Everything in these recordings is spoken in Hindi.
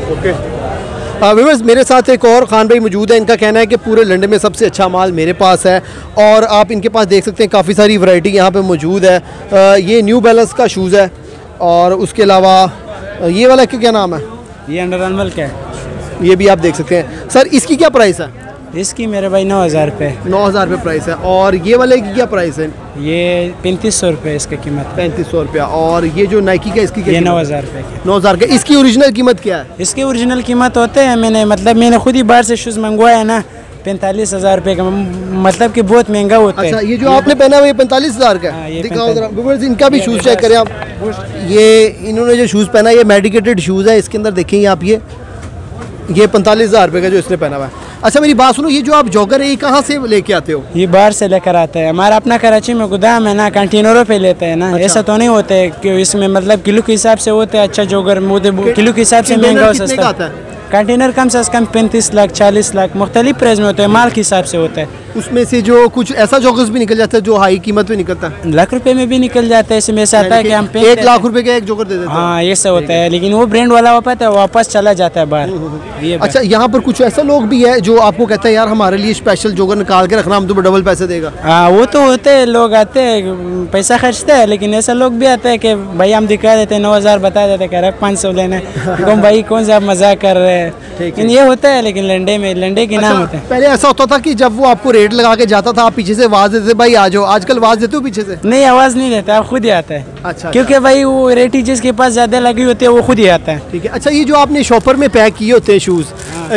ओके व्यूअर्स, मेरे साथ एक और खान भाई मौजूद है। इनका कहना है कि पूरे लंदन में सबसे अच्छा माल मेरे पास है और आप इनके पास देख सकते हैं काफ़ी सारी वैरायटी यहाँ पे मौजूद है। ये न्यू बैलेंस का शूज़ है और उसके अलावा ये वाला क्या नाम है? ये अंडर आर्मर का है, ये भी आप देख सकते हैं। सर इसकी क्या प्राइस है? इसकी मेरे भाई 9,000 रुपये। 9,000 रुपये प्राइस है। और ये वाले की क्या प्राइस है? ये 3500 रुपये इसकी कीमत। 3500 रुपया। और ये जो नाइकी का इसकी ये 9,000 रुपये की। 9,000 का। इसकी ओरिजिनल कीमत क्या है? इसकी ओरिजिनल कीमत होते हैं, मैंने खुद ही बाहर से शूज़ मंगवाया ना, 45,000 रुपये का, मतलब कि बहुत महंगा होता है। अच्छा, ये जो आपने पहना हुआ ये 45,000 का है? दिखाओ जरा, इनका भी शूज़ चेक करें आप। ये इन्होंने जो शूज़ पहना है ये मेडिकेटेड शूज़ है। इसके अंदर देखेंगे आप, ये 45,000 रुपये का जो इसने पहना हुआ है। अच्छा मेरी बात सुनो, ये जो आप जॉगर है ये कहाँ से लेके आते हो? ये बाहर से लेकर आते हैं, हमारा अपना कराची में गोदाम है ना, कंटेनरों पे लेते हैं ना। अच्छा। ऐसा तो नहीं होता है कि इसमें मतलब किलो के हिसाब से होता है। अच्छा जॉगर किलो के हिसाब से महंगा हो सस्ता आता है। कंटेनर कम से कम 35 लाख 40 लाख मुख्तलिफ प्राइस में होते हैं, माल के हिसाब से होता है। उसमें से जो कुछ ऐसा जॉगर्स भी निकल जाता है जो हाई कीमत में निकलता है, लाख रुपए में भी निकल जाता है। इसमें ऐसा आता है कि हम 1 लाख रुपए का एक जॉगर दे देते हैं। हाँ ऐसा होता है, लेकिन वो ब्रांड वाला होता है वापस चला जाता है बाहर। अच्छा, यहाँ पर कुछ ऐसा लोग भी है जो आपको कहता है यार हमारे लिए स्पेशल जॉगर निकाल के रखना, हम तो डबल पैसे देगा। हाँ वो तो होते हैं, लोग आते हैं पैसा खर्चते हैं, लेकिन ऐसा लोग भी आते हैं कि भाई हम दिखा देते हैं 9,000 बता देते कह रहे 500 लेना है। भाई कौन सा आप मजाक कर रहे हैं, लेकिन ये होता है। लेकिन लंडे के नाम होते हैं। पहले ऐसा होता था कि जब वो आपको रेट लगा के जाता था आप पीछे से आवाज देते भाई आ जाओ, आजकल आवाज देते हो पीछे से? नहीं, आवाज नहीं देता, आप खुद ही आता है। अच्छा, क्योंकि भाई वो रेट जिसके पास ज्यादा लगी होती है वो खुद ही आता है। ठीक है। अच्छा, ये जो आपने शॉपर में पैक किए होते हैं शूज,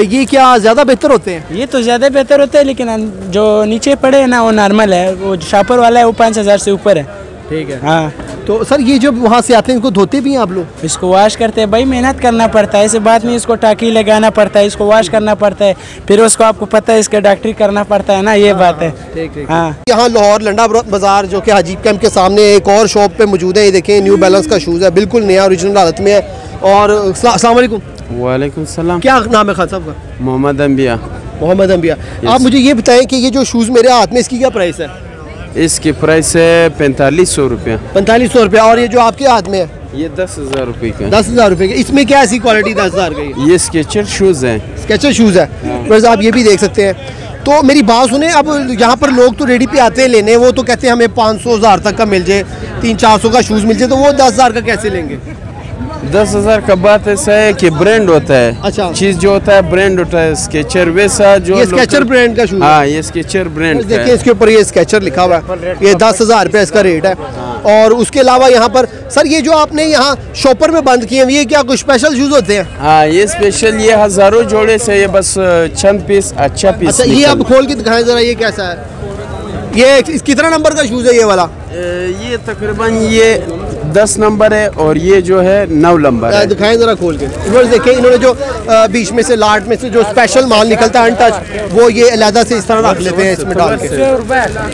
ये क्या ज्यादा बेहतर होते हैं? ये तो ज्यादा बेहतर होते हैं, लेकिन जो नीचे पड़े है ना वो नॉर्मल है, वो शॉपर वाला है वो 5,000 से ऊपर है। ठीक है। हाँ तो सर ये जो वहाँ से आते हैं इनको धोते भी हैं आप लोग? इसको वॉश करते हैं भाई, मेहनत करना पड़ता है, ऐसे बात नहीं। इसको टाकी लगाना पड़ता है, इसको वॉश करना पड़ता है, फिर उसको आपको पता है इसका डॉक्टरी करना पड़ता है ना, ये बात है। ठीक। हाँ, यहाँ लाहौर लंडा बाजार जो कि हाजी कैंप के सामने एक और शॉप पे मौजूद है। ये देखें न्यू बैलेंस का शूज़ है, बिल्कुल नया ओरिजिनल हालत में है। और अस्सलाम वालेकुम। वालेकुम सलाम। क्या नाम है खान साहब का? मोहम्मद अंबिया। मोहम्मद अंबिया। आप मुझे ये बताएं कि ये जो शूज़ मेरे हाथ में इसकी क्या प्राइस है? इसकी प्राइस है 4500 रुपया। 4500 रुपया। और ये जो आपके हाथ में है ये 10,000 रुपये का। 10,000 रुपये का। इसमें क्या ऐसी क्वालिटी 10,000 का? ये स्केचर शूज़ हैं। स्केचर शूज़ है। बस आप ये भी देख सकते हैं। तो मेरी बात सुने, अब यहाँ पर लोग तो रेडी पे आते हैं लेने, वो तो कहते हैं हमें 500,000 तक का मिल जाए, 300-400 का शूज़ मिल जाए, तो वो 10,000 का कैसे लेंगे? 10,000 का बात ऐसा है कि ब्रांड होता है। अच्छा, चीज जो होता है ब्रांड होता है। स्केचर वैसा जो ये स्केचर ब्रांड का शूज। हाँ ये स्केचर ब्रांड। देखिए इसके ऊपर ये स्केचर लिखा हुआ है, ये 10,000 रुपये इसका रेट है। और उसके अलावा यहाँ पर सर ये जो आपने यहाँ शॉपर में बंद किए हैं ये क्या कुछ स्पेशल शूज होते हैं? हाँ ये स्पेशल, ये हजारों जोड़े से, ये बस चंद पीस अच्छा पीस। अच्छा, ये आप खोल के दिखाएं जरा, ये कैसा है? ये कितना नंबर का शूज है ये वाला? ये तकरीबन ये 10 नंबर है और ये जो है 9 नंबर है। दिखाएं जरा खोल के। देखिए इन्होंने जो बीच में से लाट में से जो स्पेशल माल निकलता है अनटच, वो ये अलहदा से इस तरह रख लेते हैं इसमें डाल के।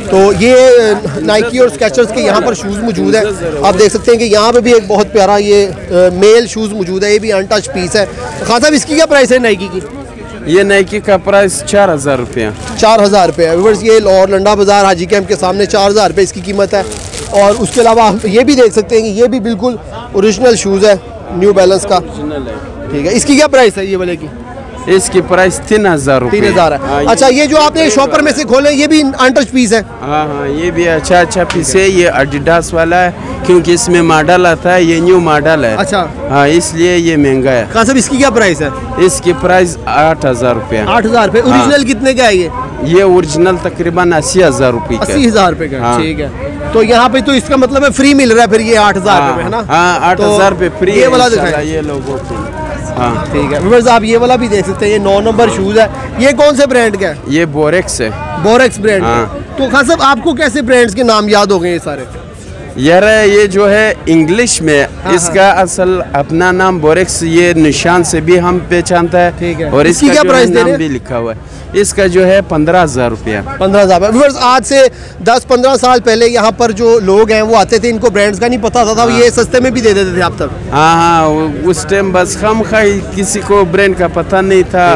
तो ये नाइकी और स्केचर्स के यहाँ पर शूज़ मौजूद है। आप देख सकते हैं कि यहाँ पे भी एक बहुत प्यारा ये मेल शूज़ मौजूद है, ये भी अनटच पीस है। खान साहब इसकी क्या प्राइस है नाइकी की? ये नाइकी का प्राइस 4,000 रुपया। 4,000 रुपये है। ये लाहौर लंडा बाजार हाजी कैंप के सामने 4,000 रुपये इसकी कीमत है। और उसके अलावा आप ये भी देख सकते हैं कि ये भी बिल्कुल ओरिजिनल शूज़ है न्यू बैलेंस का। ठीक है। इसकी क्या प्राइस है ये वाले की? इसकी प्राइस 3,000 रुपये। 3,000 है। अच्छा, ये जो आपने शॉपर में से खोले ये भी अनटच पीस है? हाँ ये भी अच्छा पीस है। ये एडिडास वाला है क्योंकि इसमें मॉडल आता है, ये न्यू मॉडल है। अच्छा, हाँ इसलिए ये महंगा है। कहाँ साहब इसकी क्या प्राइस है? इसकी प्राइस 8,000 रुपया। 8,000 रुपये। ओरिजिनल कितने का है ये? ये ओरिजिनल तकरीबन 80,000 रुपये का। 80,000 रुपये का। ठीक है। तो यहाँ पे तो इसका मतलब है फ्री मिल रहा है फिर ये 8,000 रुपये है ना? हाँ 8,000 रुपये फ्री। ये वाला दिखाएं। ये लोगों को। हाँ ठीक है। व्यूअर्स आप ये वाला भी देख सकते हैं, ये 9 नंबर शूज़ है। ये कौन से ब्रांड का है? ये बोरेक्स है। Borax brand. हाँ। तो खान साहब आपको कैसे ब्रांड्स के नाम याद हो गए ये सारे? यार ये जो है इंग्लिश में इसका असल अपना नाम बोरेक्स, ये निशान से भी हम पहचानता है। ठीक है। और इसकी इसका क्या प्राइस नाम भी लिखा हुआ है। इसका जो है 15,000 रुपया। 15,000। आज से 10-15 साल पहले यहाँ पर जो लोग हैं वो आते थे, इनको ब्रांड्स का नहीं पता था। ये सस्ते में भी दे देते थे आप तब? हाँ उस टाइम बस खामखा किसी को ब्रांड का पता नहीं था।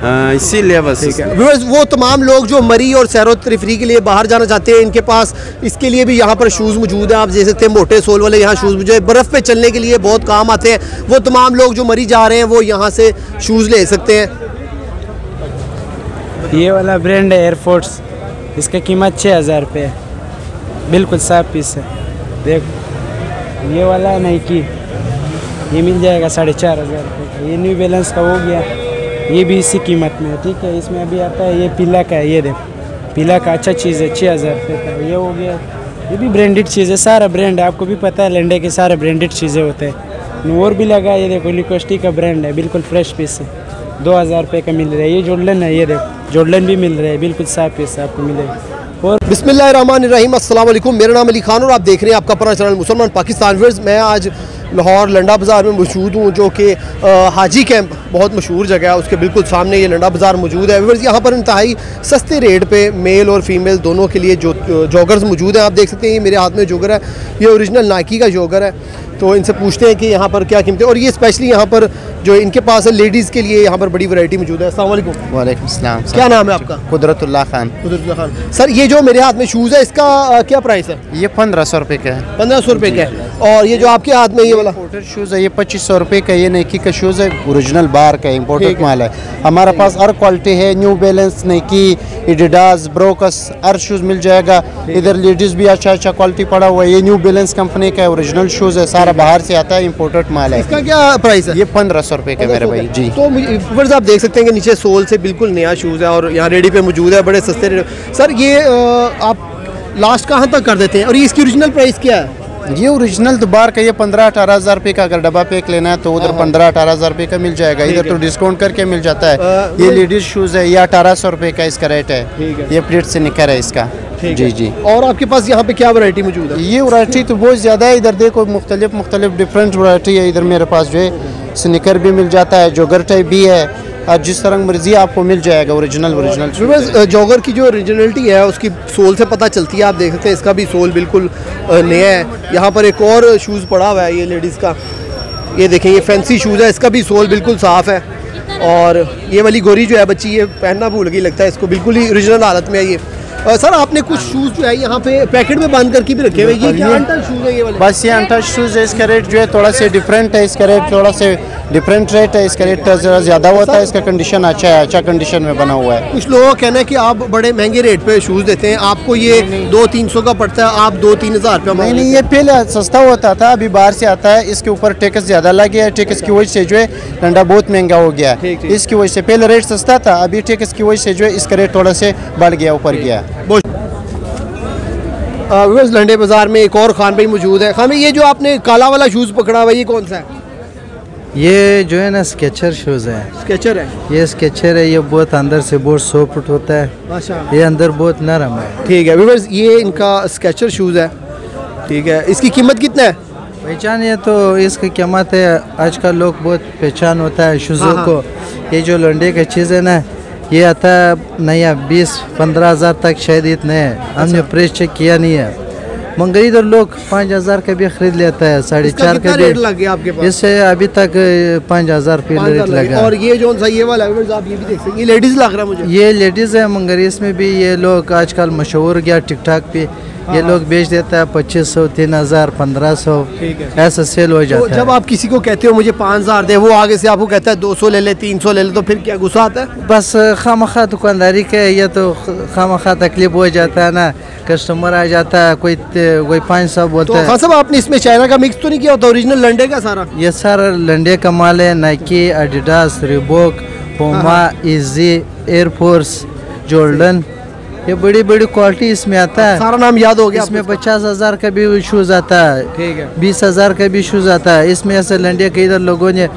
इसीलिए बस। व्यूअर्स, वो तमाम लोग जो मरी और सैरो तफरी के लिए बाहर जाना चाहते हैं, इनके पास इसके लिए भी यहाँ पर शूज़ मौजूद हैं। आप देख सकते हैं मोटे सोल वाले यहाँ शूज़ मौजूद हैं, बर्फ़ पे चलने के लिए बहुत काम आते हैं। वो तमाम लोग जो मरी जा रहे हैं वो यहाँ से शूज़ ले सकते हैं। ये वाला ब्रांड है एयरफोर्स, इसका कीमत 6000 रुपये है, बिल्कुल साफ पीस है। देखो ये वाला है नाइकी, ये मिल जाएगा 4500 रुपये का। ये न्यू बैलेंस का हो गया, ये भी इसी कीमत में है, ठीक है। इसमें अभी आता है ये पीला का है, ये देखो पीला का अच्छा चीज़ है, 6000 रुपये का। ये हो गया, ये भी ब्रांडेड चीज़ है, सारा ब्रांड है, आपको भी पता है लंडे के सारे ब्रांडेड चीज़ें होते हैं। और भी लगा, ये देखो लिकोस्टी का ब्रांड है, बिल्कुल फ्रेश पीस है, 2000 रुपये का मिल रहा है। ये जॉर्डन है, ये देखो जॉर्डन भी मिल रहा है, बिल्कुल साफ पीस है, आपको मिलेगा। और बिस्मिल्लाहिर्रहमानिर्रहीम, अस्सलाम वालेकुम। मेरा नाम अली खान और आप देख रहे हैं आपका अपना चैनल मुसलमान पाकिस्तान। व्यूअर्स, मैं आज लाहौर लंडा बाज़ार में मौजूद हूँ, जो कि हाजी कैंप बहुत मशहूर जगह है, उसके बिल्कुल सामने ये लंडा बाज़ार मौजूद है। व्यूअर्स, यहाँ पर इंतहाई सस्ते रेट पे मेल और फीमेल दोनों के लिए जॉगर्स मौजूद हैं। आप देख सकते हैं ये मेरे हाथ में जॉगर है, ये ओरिजिनल नाइकी का जॉगर है। तो इनसे पूछते हैं कि यहाँ पर क्या कीमतें, और ये स्पेशली यहाँ पर जो इनके पास है लेडीज़ के लिए यहाँ पर बड़ी वैरायटी मौजूद है। अस्सलाम वालेकुम। वालेकुम सलाम। क्या नाम है आपका? कुदरतुल्लाह खान। कुदरतुल्लाह खान। सर, ये जो मेरे हाथ में शूज़ है, इसका क्या प्राइस है? ये 1500 रुपये का है। 1500 रुपये का है। और ये जो आपके हाथ में ये वाला इम्पोर्टेड शूज़ है, ये 2500 रुपये का। ये नाइकी का शूज़ है, ओरिजिनल बार का इम्पोर्टेड माल है। हमारे पास हर क्वालिटी है, New Balance, Nike, Adidas, Brooks, हर शूज़ मिल जाएगा। इधर लेडीज़ भी अच्छा क्वालिटी पड़ा हुआ है। ये न्यू बैलेंस कंपनी का ओरिजिनल शूज़ है, सारा बाहर से आता है, इम्पोर्टेड माल है। इसका क्या प्राइस है? ये 1500 रुपये का मेरे भाई जी। तो व्यूअर्स, आप देख सकते हैं कि नीचे सोल से बिल्कुल नया शूज़ है और यहाँ रेडी पे मौजूद है, बड़े सस्ते रेट। सर, ये आप लास्ट कहाँ तक कर देते हैं, और ये इसकी ओरिजिनल प्राइस क्या है? ये ओरिजिनल तो बार का ये 15-18 हज़ार रुपये का, अगर डब्बा पैक लेना है तो उधर 15-18 हज़ार रुपये का मिल जाएगा। इधर तो डिस्काउंट करके मिल जाता है। ये लेडीज शूज़ है, ये 1800 रुपये का इसका रेट है। ये प्लेट से निकल है इसका। जी जी। और आपके पास यहाँ पे क्या वैरायटी मौजूद है? ये वैरायटी तो बहुत ज़्यादा है, इधर देखो मुख्तलिफ डिफरेंट वैरायटी है। इधर मेरे पास जो है स्निकर भी मिल जाता है, जॉगर टाइप भी है, और जिस तरह मर्जी आपको मिल जाएगा। ओरिजिनल जॉगर की जो ओरिजिनलिटी है उसकी सोल से पता चलती है। आप देख सकते हैं इसका भी सोल बिल्कुल नया है। यहाँ पर एक और शूज़ पड़ा हुआ है, ये लेडीज़ का, ये देखें, ये फैंसी शूज़ है, इसका भी सोल बिल्कुल साफ़ है। और ये वाली गोरी जो है बच्ची, ये पहनना भूल गई लगता है, इसको बिल्कुल ही ओरिजिनल हालत में है ये। सर, आपने कुछ शूज़ जो है यहाँ पे पैकेट में बांध करके भी रखे हुए, ये क्या अनटच शूज़ है ये वाले? बस ये अनटच शूज़ है, इसका रेट जो है थोड़ा से डिफरेंट है, इसका रेट थोड़ा से डिफरेंट रेट है, इसका रेट ज़रा ज़्यादा होता है। इसका कंडीशन अच्छा है, अच्छा कंडीशन में बना हुआ है। कुछ लोगों का कहना है कि आप बड़े महंगे रेट पे शूज़ देते हैं, आपको ये 200-300 का पड़ता है, आप 2-3 हज़ार रुपये। नहीं, ये पहले सस्ता होता था, अभी बाहर से आता है, इसके ऊपर टैक्स ज़्यादा लग गया है। टैक्स की वजह से जो है डंडा बहुत महंगा हो गया है। इसकी वजह से पहले रेट सस्ता था, अभी टैक्स की वजह से जो है इसका रेट थोड़ा से बढ़ गया, ऊपर गया। लंडे बाज़ार में एक और खान भाई मौजूद है। खान भाई, ये जो आपने काला वाला शूज़ पकड़ा हुआ है, ये कौन सा है? ये जो है ना स्केचर शूज़ है। स्केचर है? ये स्केचर है, ये बहुत अंदर से बहुत सॉफ्ट होता है। अच्छा। ये अंदर बहुत नरम है। ठीक है व्यूअर्स, ये इनका स्केचर शूज़ है, ठीक है। इसकी कीमत कितना है? पहचान ये तो इसकी कीमत है, आजकल लोग बहुत पहचान होता है शूज़ों को। ये जो लंडे का चीज़ है ना, ये आता है नया 20-15 हज़ार तक शायद इतने है। हमने प्राइस चेक किया नहीं है, मगर इधर लोग 5000 का भी खरीद लेता है, 4.5 का रेट लग गया आपके पास? इससे अभी तक 5000 रुपये रेट लगा। और ये जो सा ये वाला आप ये भी देख सकते हैं, ये लेडीज़ लग रहा है मुझे। ये लेडीज़ है, मगर इसमें भी ये लोग आजकल मशहूर गया टिकटॉक पे, ये लोग बेच देता है 2500, 3000, 1500, ऐसा सेल हो जाता है। जब आप किसी को कहते हो मुझे 5000 दे, वो आगे से आपको कहता है 200 ले ले, 300 ले ले, तो फिर क्या गुस्सा आता है? बस खामखा दुकानदारी के, ये तो खामखा तकलीफ हो जाता है ना, कस्टमर आ जाता है, कोई 500 बोलता है। हाँ साहब, आपने इसमें चाइना का मिक्स तो नहीं किया होता? ओरिजिनल लंडे का सारा? ये सारा लंडे का माल है। नाइकी, एडिडास, रिबॉक, पुमा, इजी, एयरफोर्स, जॉर्डन, ये बड़ी बड़ी क्वालिटी इसमें आता है। सारा नाम याद हो गया? इसमें 50,000 का भी शूज़ आता है, ठीक है, 20,000 का भी शूज़ आता है। इसमें ऐसे लंडे के इधर लोगों ने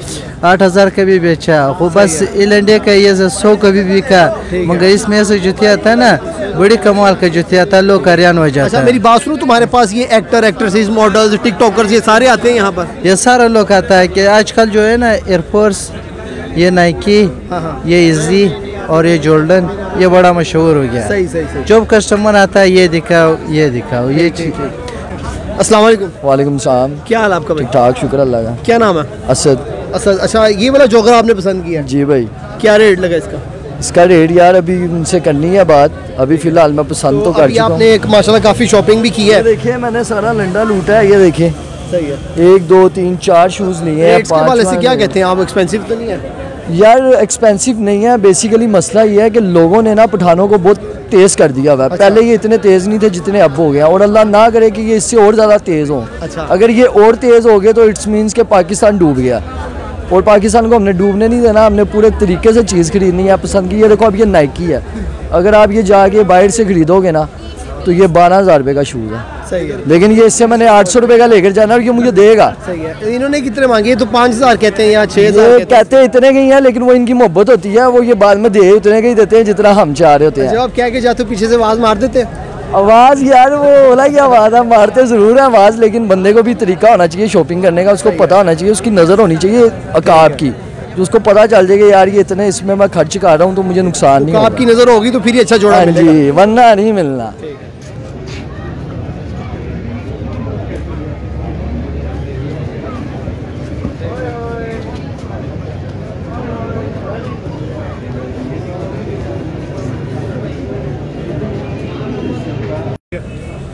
8,000 का भी बेचा, वो बस ये लंडे का ये 100 का भी बिका, मगर इसमें ऐसे जूते आता है ना, बड़ी कमाल का जूते आता है, लोग हरियाण हो जाता है। मेरी बात सुनो, तुम्हारे पास ये एक्टर, एक्ट्रेसेस, मॉडल्स, टिकटॉकर्स, ये सारे आते हैं यहाँ पर? ये सारा लोग आता है कि आजकल जो है ना, एयरफोर्स, ये नाइकी, ये इजी और ये जॉर्डन, ये बड़ा मशहूर हो गया। सही सही सही। जब कस्टमर आता है, ये दिखाओ, ये दिखाओ, ये चीज़। अस्सलाम वालेकुम। वालेकुम सलाम। क्या हाल आपका भाई? ठीक ठाक, शुक्र अल्लाह का। क्या नाम है? असद। असद। अच्छा, ये वाला जॉगर आपने पसंद किया? जी भाई। क्या रेट लगा इसका? इसका रेट यार अभी उनसे करनी है बात, अभी फ़िलहाल मैं पसंद तो कर चुका हूँ। आपने एक माशाल्लाह काफ़ी शॉपिंग भी की है। देखिए मैंने सारा लंडा लूटा है, ये देखिए सही है। 1 2 3 4 शूज़ लिए हैं। रेट्स के वाले से क्या कहते हैं आप, एक्सपेंसिव तो नहीं है? यार एक्सपेंसिव नहीं है, बेसिकली मसला ये है कि लोगों ने ना पठानों को बहुत तेज़ कर दिया हुआ है। पहले ये इतने तेज़ नहीं थे जितने अब हो गए, और अल्लाह ना करे कि ये इससे और ज़्यादा तेज़ हों। अगर ये और तेज़ हो गए तो इट्स मीन्स कि पाकिस्तान डूब गया, और पाकिस्तान को हमने डूबने नहीं देना। हमने पूरे तरीके से चीज़ खरीदनी है पसंद की। ये देखो अब ये नाइकी है, अगर आप ये जाके बाहर से खरीदोगे ना तो ये 12,000 रुपये का शूज़ है। सही है। लेकिन ये इससे मैंने 800 रुपये का लेकर जाना और ये मुझे देगा। सही है। इन्होंने कितने मांगे? तो 5,000 कहते हैं या 6,000 कहते हैं इतने के ही हैं, लेकिन वो इनकी मोहब्बत होती है, वो ये बाद में दे उतने के ही देते हैं जितना हम चाह रहे होते हैं। जब आप क्या के जाते हो पीछे से आवाज़ मार देते हैं? आवाज़ यार वो बोला कि आवाज़ हम मारते ज़रूर है आवाज़, लेकिन बंदे को भी तरीका होना चाहिए शॉपिंग करने का, उसको पता होना चाहिए, उसकी नज़र होनी चाहिए अकाब की, तो उसको पता चल जाएगा यार ये इतने इसमें मैं खर्च कर रहा हूँ तो मुझे नुकसान नहीं होगा। आपकी नज़र होगी तो फिर ही अच्छा जोड़ा मिलेगा। जी, वरना नहीं मिलना।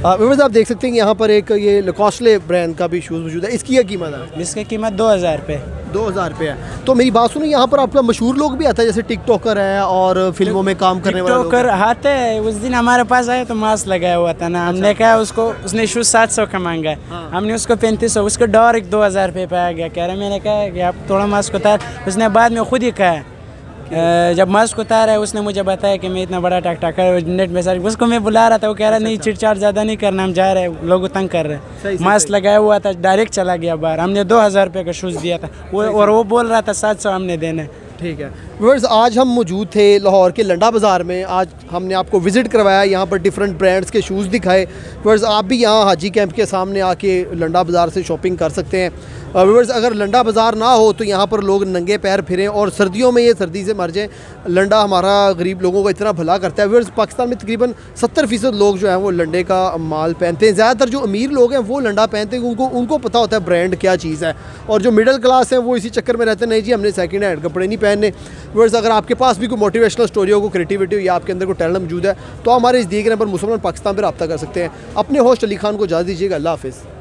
व्यूअर्स आप देख सकते हैं कि यहाँ पर एक ये लकॉस्ले ब्रांड का भी शूज़ मौजूद है। इसकी क्या कीमत है? इसकी कीमत 2,000 रुपये। 2,000 रुपये है। तो मेरी बात सुनो, यहाँ पर आपका मशहूर लोग भी आता है, जैसे टिकटॉकर है और फिल्मों में काम करने वाले टिकटॉकर आते हैं। उस दिन हमारे पास आए तो मास्क लगाया हुआ था ना, हमने कहा उसको, उसने शूज़ 700 का मांगा है, हमने उसको 3500, उसको डायरेक्ट 2,000 रुपये पे आ गया। कह रहे, मैंने कहा कि आप थोड़ा मास्क उतार, उसने बाद में खुद ही कहा जब मास्क उतारा है उसने मुझे बताया कि मैं इतना बड़ा टकटकर नेट में सर, उसको मैं बुला रहा था, वो कह रहा नहीं चिड़चाड़ ज़्यादा नहीं करना, हम जा रहे हैं, लोग तंग कर रहे हैं। मास्क लगाया हुआ था, डायरेक्ट चला गया बाहर। हमने 2,000 रुपये का शूज़ दिया था वो, और वो बोल रहा था 700 हमने देने। ठीक है व्यूअर्स, आज हम मौजूद थे लाहौर के लंडा बाज़ार में। आज हमने आपको विज़िट करवाया, यहाँ पर डिफरेंट ब्रांड्स के शूज़ दिखाए। व्यूअर्स आप भी यहाँ हाजी कैंप के सामने आके लंडा बाज़ार से शॉपिंग कर सकते हैं। व्यूअर्स अगर लंडा बाज़ार ना हो तो यहाँ पर लोग नंगे पैर फिरें और सर्दियों में ये सर्दी से मर जाएं। लंडा हमारा गरीब लोगों को इतना भला करता है। व्यूअर्स पाकिस्तान में तकरीबन 70% लोग जो हैं वो लंडे का माल पहनते हैं। ज़्यादातर जो अमीर लोग हैं वो लंडा पहनते हैं, उनको पता होता है ब्रांड क्या चीज़ है, और जो मिडिल क्लास है वो इसी चक्कर में रहते हैं, नहीं जी हमने सेकंड हैंड कपड़े नहीं पहनने। व्यूअर्स अगर आपके पास भी कोई मोटिवेशनल स्टोरी हो, कोई क्रिएटिविटी हो या आपके अंदर कोई टैलेंट मौजूद है तो हमारे इस दिए गए नंबर मुसलमान पाकिस्तान पर रब्ता कर सकते हैं। अपने होस्ट अली खान को इजाज़त दीजिएगा। अल्लाह हाफ़िज़।